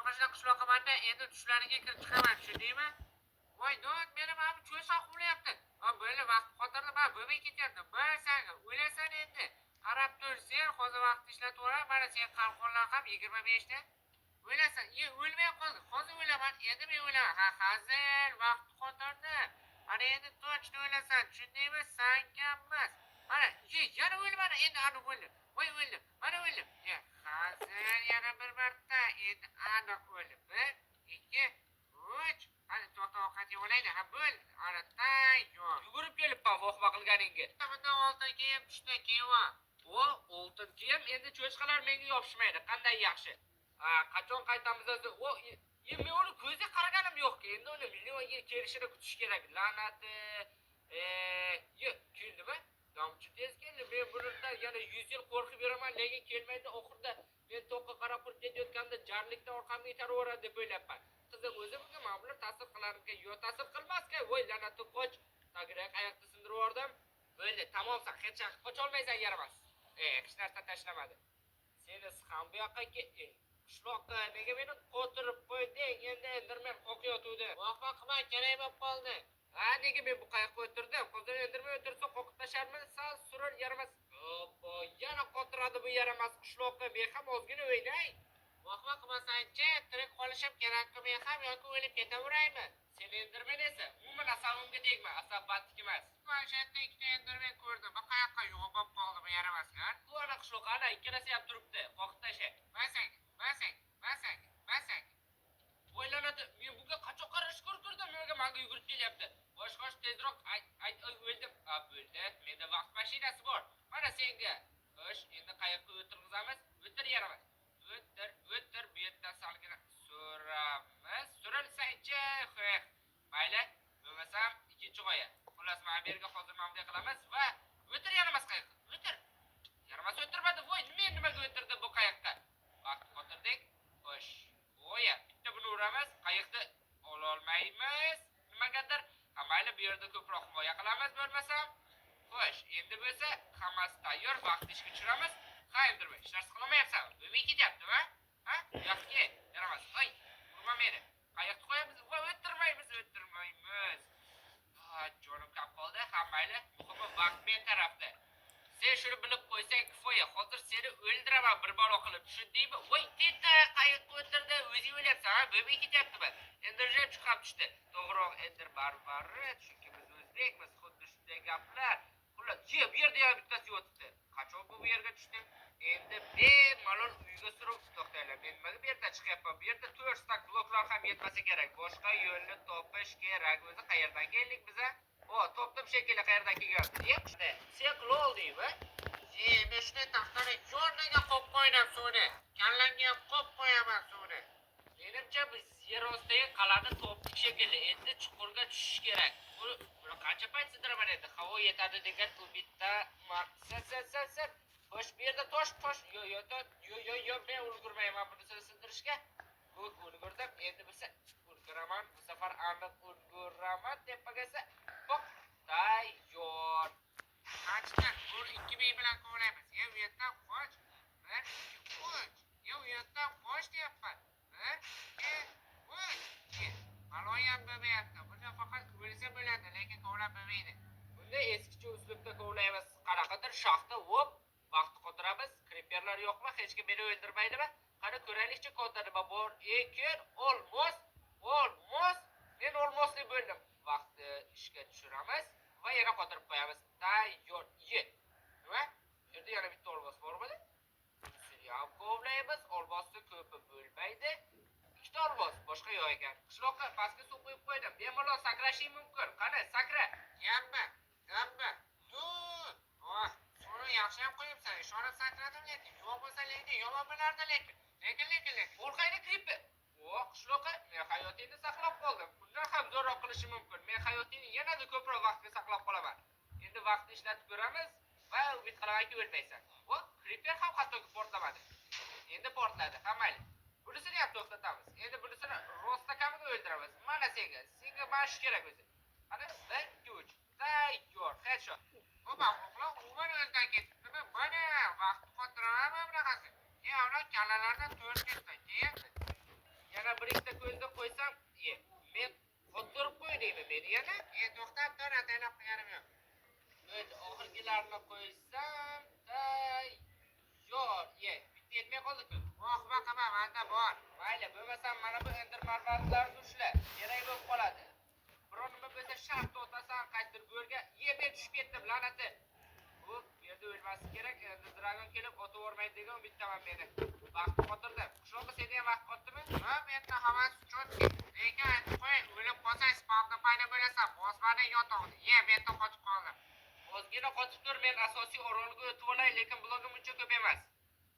mana shunaqa qishloqqa manda endi tushlariga kirib chiqaman, tushundingmi? Voy, do'st, meni mana bu cho'soq uryapti. Bo'ldi, vaqt qotirdi, mana bo'lmay ketyapti. Bo'lsan, o'ylasan endi. Qarab tur, sen hozir vaqt ishlatib o'rar, mana sen qalqonlar ham 25 ta. O'ylasan, o'lmay qoldi. Hozir o'ylaman, endi men o'ylaman. Ha, hazil, vaqt qotirdi. Mana endi точно o'ylasan, tushundingmi? Senga emas. Mana, yana o'lmadi, endi aniq o'ldim. Voy, o'ldim. Mana o'ldim. Hazil yana bir marta, endi aniq o'ldim. 1, 2, 3. Hadi to'xta, ovqat yeylaylik. Ha, bo'l. Ana tayyor. Yugurib kelibman vohma qilganingga. Bundan oltin kiyim tushdi, kiyim. O, oltin kiyim endi cho'chqalar menga yopishmaydi. Qanday yaxshi. Qachon qaytamiz o'zi? Men uni ko'zga qaraganim yo'q. Endi uni million yil kelishini kutish kerak. La'nati. Keldimi? Damchi tez keldi. Men bundan yana 100 yil qo'rqib yuraman, lekin kelmaydi. Oxirida men to'qqa qarab turib ketayotganda jarlikdan orqamga itarib deb o'ylabman. Qiziq, o'zimga mana bular ta'sir qilarmikan? Yo'q, ta'sir qilmas-ku. Voy, la'nati qoch. Tagiga qayoqda sindirib yubordim. Bo'ldi, tamomsan. Hech qachon qocha olmaysan, yaramas. Hech narsa tashlamadi. Seni ham bu yoqqa qishloqqa nega meni qo'tirib qo'yding? Endi endirman qo'qiyotuvdi. Vohma qilma, kerak bo'lib qoldi. Nega men bu qayoqqa o'tirdim? Hozir endirmay o'tirsa qo'qib tasharman, sal surur yaramas. Obbo, yana qotiradi bu yaramas qishloqqa. Men ham ozgina o'ynay. Vohma qilmasang-chi, tirik qolishim kerak-ku, men ham yoki o'lib ketaveraymi? Sen endirmen esa, umuman asabimga tegma, asab battik emas. Mana shu yerda ikkita endirmen ko'rdim. Bu qayoqqa yo'q bo'lib qoldi bu yaramaslar? Bu ana qishloqqa ana ikkalasi ham turibdi. Qoqib tasha. Basang. O'ylanadi. Men bunga qachon qarash ko'rdim, menga yugurib kelyapti. Bosh tezroq ayt o'ldim. Bo'ldi. Menda vaqt mashinasi bor. Mana senga. Xo'sh, endi qayoqqa o'tirg'izamiz? O'tir yaramas. O'tir, bu yerdan salgina so'ramiz. So'ralsangchi, xo'sh. Mayli, bo'lmasam ikkinchi g'oya. Xullas, mana bu yerga hozir mana bunday qilamiz va o'tir yaramas qayoqqa. O'tir. Yaramas o'tirmadi. Voy, men nimaga o'tirdim bu qayoqqa? Vaqt qotirdik. Xo'sh. Voya, bitta buni uramiz. Qayiqda ola olmaymiz. Nimagadir. Mayli, bu yerda ko'proq himoya qilamiz bo'lmasam. Xo'sh, endi bo'lsa hammasi tayyor, vaqt ishga tushiramiz. Qayerdir hech narsa qilmayapsan. Bo'lmay ketyapti-mi? Ha? Yo'qki, yaramas. Ay, urma meni. Qayoqqa qo'yamiz? Va o'tirmaymiz. Jonim qolib qoldi. Mayli, muhimi vaqt men tarafda. Sen shuni bilib qo'ysang kifoya. Hozir seni o'ldiraman bir balo qilib, tushundingmi? Voy, teta qayoqqa o'tirdi? O'zing o'lyapsan, ha? Bo'lmay ketyapti-mi? Endi rejim chiqib tushdi. To'g'riroq, endi barbari, chunki biz o'zbekmiz, xuddi shunday gaplar. Xullas, bu yerda ham bittasi yotibdi. Qachon bu yerga tushdim? Endi bemalol uyga surib to'xtaylar. Men nimaga bu yerdan chiqyapman? Bu yerda 4 stak bloklar ham yetmasa kerak. Boshqa yo'lni topish kerak. O'zi qayerdan keldik biz? Topdim shekilli qayerdan kelganmiz. Sen qila oldingmi? Men shunday taxtani yo'rniga qo'yib qo'ydim suvni. Kallamga ham qo'yib qo'yaman suvni. Menimcha biz yer ostidagi qal'ani topdik shekilli. Endi chuqurga tushish kerak. Buni qancha payt sidiraman endi? Havo yetadi degan umidda maqsad. Xo'sh, bu yerda tosh. Yo'q, men ulgurmayman buni sindirishga. Ulgurdim. Endi bo'lsa ulguraman. Bu safar aniq ulguraman deb qolsa. Hop, tayyor. Qachdan 2000 bilan kovlaymiz. U yerdan qoch. 1, 2, 3. U yerdan qoch deyapman. 1, 2, 3. Maloyam bo'lmayapti. Bunda faqat o'lsa bo'ladi, lekin kovlab bo'lmaydi. Bunda eskicha uslubda kovlaymiz. Qanaqadir shoxda hop, vaqt qotiramiz. Kriperlar yo'qmi? Hech kim meni o'ldirmaydimi? Qani ko'raylikchi kodda nima bor ekan? Olmos. Men olmosli bo'ldim. Vaqtni ishga tushiramiz va yana qotirib qo'yamiz. Tayyor. Nima? Bu yerda yana bitta olmos bormi? Shuni ham kovlaymiz. Olmosni ko'pi bo'lmaydi. Ikkita olmos, boshqa yo'q ekan. Qishloqqa pastga suv quyib qo'ydim. Bemalol sakrashing mumkin. Qani, sakra. Yamma. Suvni yaxshi ham qo'yibsan. Ishonib sakradim lekin. Yo'q bo'lsa lekin yomon bo'lardi lekin. Lekin. Qo'rqayli kripi. Qishloqqa men hayotingni saqlab qoldim. Bundan ham zo'rroq qilishim mumkin. Men hayotingni yanada ko'proq vaqtga saqlab qolaman. Endi vaqtni ishlatib ko'ramiz va umid qilamanki o'lmaysan. Kriper ham hattoki portlamadi. Endi portladi. Mayli. Bunisini ham to'xtatamiz. Endi bunisini rostakamiga o'ldiramiz. Mana senga mash kerak o'zi. Qani, 1, 2, 3. Tayyor. Headshot. Ular umuman o'zidan ketibdi. Mana vaqt qotiraman bunaqasi. Ular kallalardan 4 ketdi. bir ikkita ko'zda qo'ysam, men qo'yib qo'y deymi meni yana? To'xtab tur, ataylab qo'yganim yo'q. Bo'ldi, oxirgilarini qo'ysam, tayyor. Bitta yetmay qoldi-ku. Vohba qilma, manda bor. Mayli, bo'lmasam mana bu Ender marvaridlarni ushla. Kerak bo'lib qoladi. Biror nima bo'lsa shart o'tasan, qaytdir go'rga. Men tushib ketdim, la'nati. Bu yerda o'lmasi kerak. Endi dragon kelib otib o'rmaydi degan umiddaman meni. Vaqt qotirdi. Qishloqqa senda ham vaqt qotdimi? Yo'q, menda hammasi cho'tki. Lekin aytib qo'y, o'lib qolsang spawnda paydo bo'lasan. Bosmani yotog'ni. Menda qotib qoldim. Ozgina qotib tur, men asosiy orolga o'tib olay, lekin blogim uncha ko'p emas.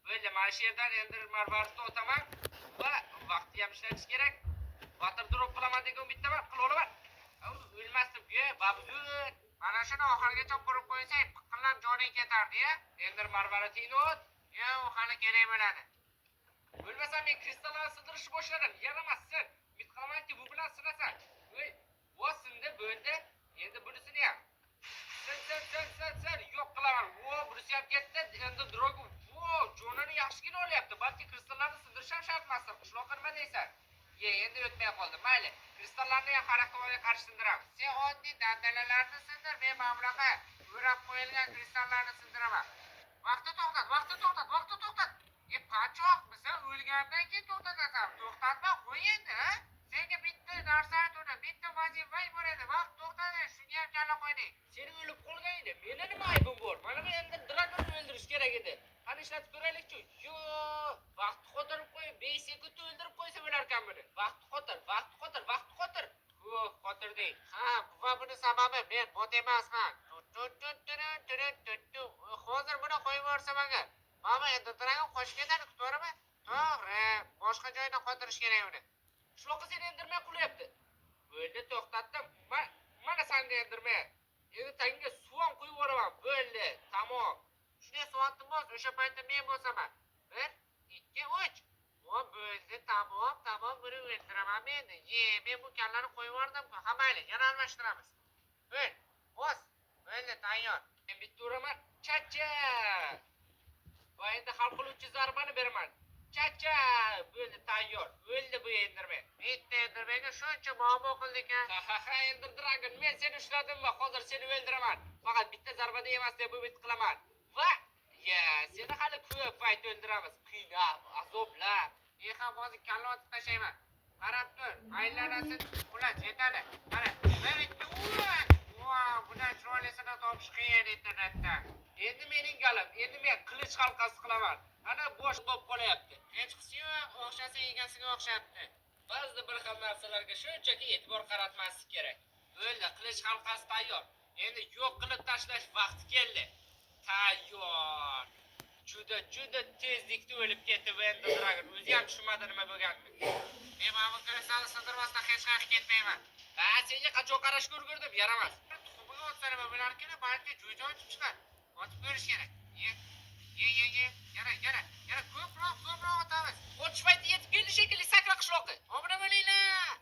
Bo'ldi, mana shu yerdan Ender marvaridni o'taman va vaqtni ham ishlatish kerak. Water drop qilaman degan umiddaman. Qila olaman. O'lmasdim-ku, babzud. Mana shuni oxirigacha qurib qo'ysang, piqillab joning ketardi-ya. Ender marvaridini o't. U hali kerak bo'ladi. Bo'lmasam men kristallarni sindirishni boshladim. Yaramassin. Umid qilamanki, bu bilan sinasan. Sindi, bo'ldi. Endi bunisini ham. Sin, yo'q qilaman. Bunisi ham ketdi. Endi drogu. Jonini yaxshigina olyapti. Balki kristallarni sindirish ham shart emas. Qishloqqa nima deysan? Endi o'tmay qoldi. Mayli. Kristallarni ham xarakterga qarshi sindiramiz. Sen oddiy dandalalarni sindir, men mana bunaqa o'rab qo'yilgan kristallarni sindiraman. Vaqtni to'xtat. Pachoq, biza o'lgandan keyin to'xtatasan. To'xtatma, qo'y endi, ha? Senga bitta narsa aytdim, bitta vazifa bo'ladi. Vaqt to'xtadi, shunga ham kalla qo'yding. Sen o'lib qolgan edi. Meni nima aybim bor? Mana bu endi dragonni o'ldirish kerak edi. Qani ishlatib ko'raylik-chi. Vaqtni qotirib qo'yib, 5 sekund o'ldirib qo'ysa bo'larkan buni. Vaqtni qotir. Qotirding. Va buni sababi men bot emasman. Hozir buni qo'yib yuborsam agar, mana endi dragon qo'shib ketadi, to'g'rimi? To'g'ri, boshqa joyda qotirish kerak uni. Shunaqa seni endirmay qulayapti. Bo'ldi, to'xtatdim. Mana sanga endirmay. Endi tagiga suv ham quyib yuboraman. Bo'ldi, tamom. Shunday soatni bos, o'sha paytda men bo'lsaman. 1, 2, 3. Bo'ldi, tamom, buni o'ldiraman men. Men bu kallani qo'yib yubordim-ku. Ha, mayli, yana almashtiramiz. Bos. Bo'ldi, tayyor. Men bitta uraman. Chacha! Va endi hal qiluvchi zarbani beraman. Chacha! Bo'ldi, tayyor. O'ldi bu endirmay. Bitta endirmayga shuncha muammo qildik-a. Ha, Ender Dragon, men seni ushladim va hozir seni o'ldiraman. Faqat bitta zarbada emas deb umid qilaman. Va seni hali ko'p payt o'ldiramiz. Qiynab, azoblab. Ham hozir kalla otib tashlayman. Qarab tur, aylanasin, ular yetadi. Mana, bundan chiroylisini topish qiyin internetda. Endi mening galim, endi men qilich halqasi qilaman. Ana bosh bo'lib qolyapti. Hech qisi yo'q, o'xshasa egasiga o'xshabdi. Ba'zi bir xil narsalarga shunchaki e'tibor qaratmaslik kerak. Bo'ldi, qilich halqasi tayyor. Endi yo'q qilib tashlash vaqti keldi. Tayyor. Juda tezlikda o'lib ketdi bu Ender Dragon. O'zi ham tushunmadi nima bo'lganini. Men mana bu kristalni sindirmasdan hech qayerga ketmayman. Senga qachon qarashga ulgurdim, yaramas. Tuxumiga o'tsa nima bo'larkan, balki jo'ja ochib chiqar. Otib ko'rish kerak. Yana ko'proq otamiz. Otish payti yetib keldi shekilli, sakra qishloqqa. Obuna bo'linglar.